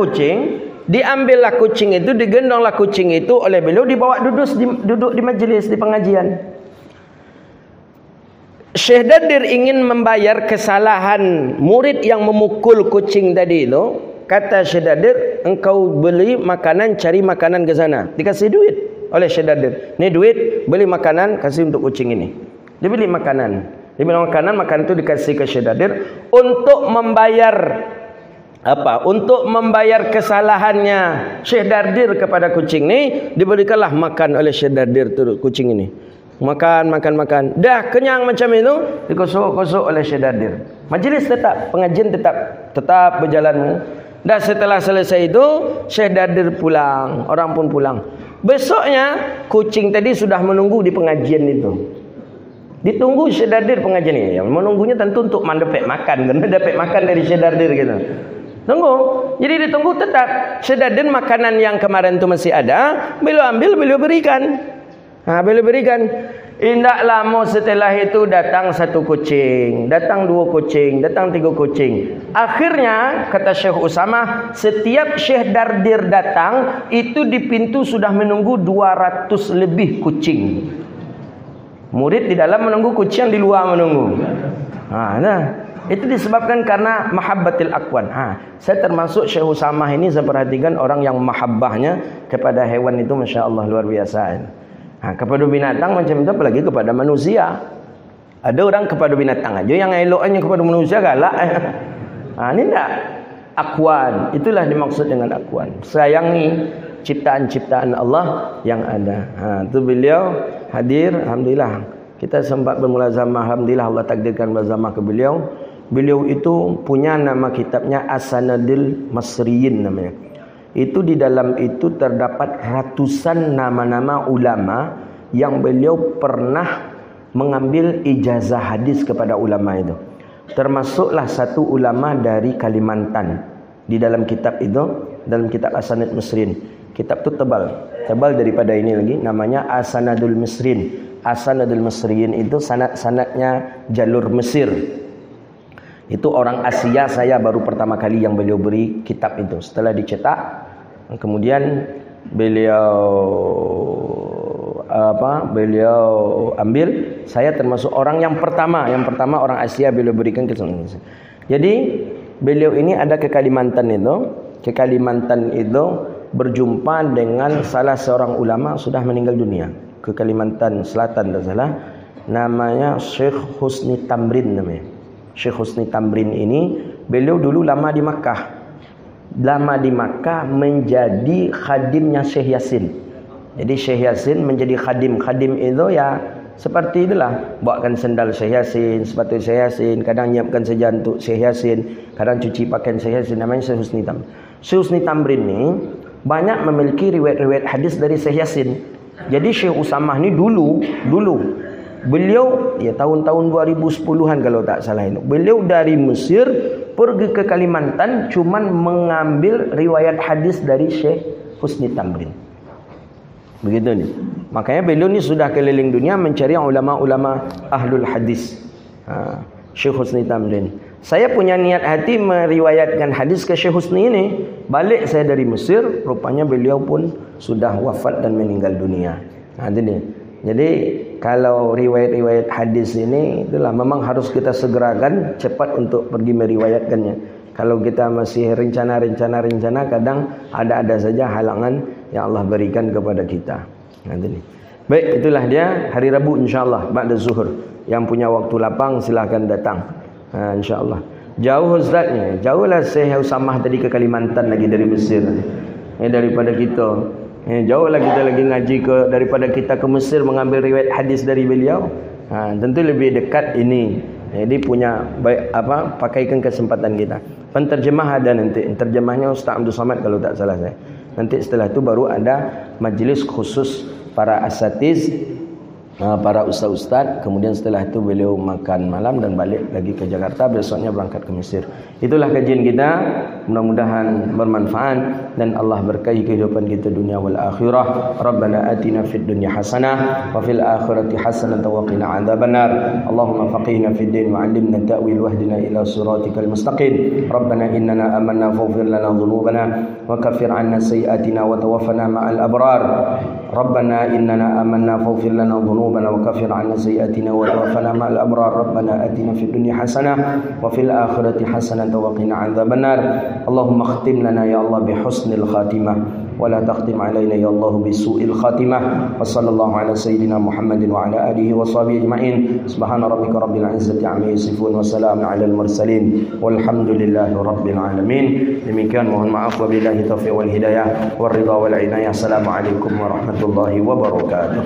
B: kucing, diambillah kucing itu, digendonglah kucing itu oleh beliau, dibawa duduk di majelis di pengajian. Syekh Dardir ingin membayar kesalahan murid yang memukul kucing tadi itu. Kata Syekh Dardir, engkau beli makanan, cari makanan ke sana. Dikasih duit oleh Syekh Dardir. Ni duit, beli makanan, kasih untuk kucing ini. Dia beli makanan. Dia beli makanan itu dikasih ke Syekh Dardir untuk membayar Untuk membayar kesalahannya Syekh Dardir kepada kucing ni, diberikanlah makan oleh Syekh Dardir tu kucing ini. Makan. Dah kenyang macam itu, dikosok-kosok oleh Syekh Dardir. Majlis tetap, pengajian tetap berjalan. Dah setelah selesai itu, Syekh Dardir pulang, orang pun pulang. Besoknya, kucing tadi sudah menunggu di pengajian itu. Ditunggu Syekh Dardir pengajian ini. Menunggunya tentu untuk dapat makan, karena dapat makan dari Syekh Dardir gitu. Tunggu. Jadi ditunggu tetap. Sedaden makanan yang kemarin itu masih ada, beliau ambil, beliau berikan. Beliau berikan. Indak lama setelah itu datang 1 kucing, datang 2 kucing, datang 3 kucing. Akhirnya kata Syekh Usamah, setiap Syekh Dardir datang, itu di pintu sudah menunggu 200 lebih kucing. Murid di dalam menunggu, kucing di luar menunggu. Itu disebabkan karena mahabbatil akwan. Saya termasuk Syekh Usamah ini, saya perhatikan orang yang mahabbahnya kepada hewan itu Masya Allah luar biasa. Kepada binatang macam itu, apalagi kepada manusia. Ada orang kepada binatang aja yang eloknya, kepada manusia galak. Ini enggak akwan. Itulah dimaksud dengan akwan. Sayangi ciptaan-ciptaan Allah yang ada. Itu beliau hadir, alhamdulillah. Kita sempat bermulazamah, alhamdulillah Allah takdirkan berzamah ke beliau. Beliau itu punya nama kitabnya As-Sanadul Masriyin namanya. Itu di dalam itu terdapat ratusan nama-nama ulama yang beliau pernah mengambil ijazah hadis kepada ulama itu. Termasuklah satu ulama dari Kalimantan. Di dalam kitab itu, dalam kitab As-Sanad Misrin. Kitab itu tebal daripada ini lagi, namanya As-Sanadul Misrin. As-Sanadul Misrin itu sanad-sanadnya jalur Mesir. Itu orang Asia, saya baru pertama kali yang beliau beri kitab itu. Setelah dicetak, kemudian beliau ambil. Saya termasuk orang yang pertama orang Asia beliau berikan ke Indonesia. Jadi beliau ini ada ke Kalimantan itu berjumpa dengan salah seorang ulama sudah meninggal dunia ke Kalimantan Selatan, tak salah, namanya Syekh Husni Tamrin namanya. Syekh Husni Tamrin ini beliau dulu lama di Makkah. Lama di Makkah menjadi khadimnya Syekh Yasin. Jadi Syekh Yasin menjadi khadim. Khadim itu ya seperti itulah, bawakan sendal Syekh Yasin, sepatu Syekh Yasin, kadang nyiapkan sejantuk Syekh Yasin, kadang cuci pakaian Syekh Yasin, namanya Syekh Husni Tamrin. Syekh Husni Tamrin ini banyak memiliki riwayat-riwayat hadis dari Syekh Yasin. Jadi Syekh Usamah ini dulu beliau ya tahun-tahun 2010-an kalau tak salah itu. Beliau dari Mesir pergi ke Kalimantan cuman mengambil riwayat hadis dari Syekh Husni Tamrin. Begitu nih. Makanya beliau ni sudah keliling dunia mencari ulama-ulama ahlul hadis. Syekh Husni Tamrin. Saya punya niat hati meriwayatkan hadis ke Syekh Husni ini. Balik saya dari Mesir, rupanya beliau pun sudah wafat dan meninggal dunia. Jadi kalau riwayat-riwayat hadis ini itulah memang harus kita segerakan cepat untuk pergi meriwayatkannya. Kalau kita masih rencana kadang ada saja halangan yang Allah berikan kepada kita. Baik, itulah dia hari Rabu insyaallah ba'da zuhur. Yang punya waktu lapang silakan datang. Insyaallah. Jauh ustaznya, jauhlah Syekh Usamah tadi ke Kalimantan lagi dari Mesir. Daripada kita. Jauhlah kita lagi ngaji daripada kita ke Mesir mengambil riwayat hadis dari beliau. Tentu lebih dekat ini. Jadi punya pakaikan kesempatan kita. Penterjemah ada nanti. Terjemahnya Ustaz Abdul Somad kalau tak salah saya. Nanti setelah itu baru ada majlis khusus para asatiz, para ustaz-ustaz. Kemudian setelah itu beliau makan malam dan balik lagi ke Jakarta. Besoknya berangkat ke Mesir. Itulah kajian kita. Mudah-mudahan bermanfaat dan Allah berkahi kehidupan kita dunia wal akhirah. Rabbana atina fid dunya hasanah wa fil akhirati hasanah wa qina adzabannar. Allahumma faqihna fid din wa 'allimna ta'wil wahdina ila siratikal mustaqim. Rabbana innana amanna faghfir lana dhunubana wa kaffir 'anna sayyi'atina wa tawaffana ma'al abrar. Rabbana innana amanna faghfir lana dhunubana wa kaffir 'anna sayyi'atina wa tawaffana ma'al abrar. Rabbana atina fid dunya hasanah wa fil akhirati hasanah wa qina adzabannar. Allahumma khtim lana ya Allah bihusnil khatimah wa la takhtim alaina ya Allah bisu'il khatimah. Wa sallallahu ala sayyidina Muhammadin wa ala alihi wa sahbihi ajma'in. Subhana rabbika rabbil izzati amma yasifun wa salamun alal mursalin walhamdulillahi rabbil alamin. Demikian, mohon maaf, wabillahi taufiq wal hidayah wal ridha wal inayah. Assalamualaikum warahmatullahi wabarakatuh.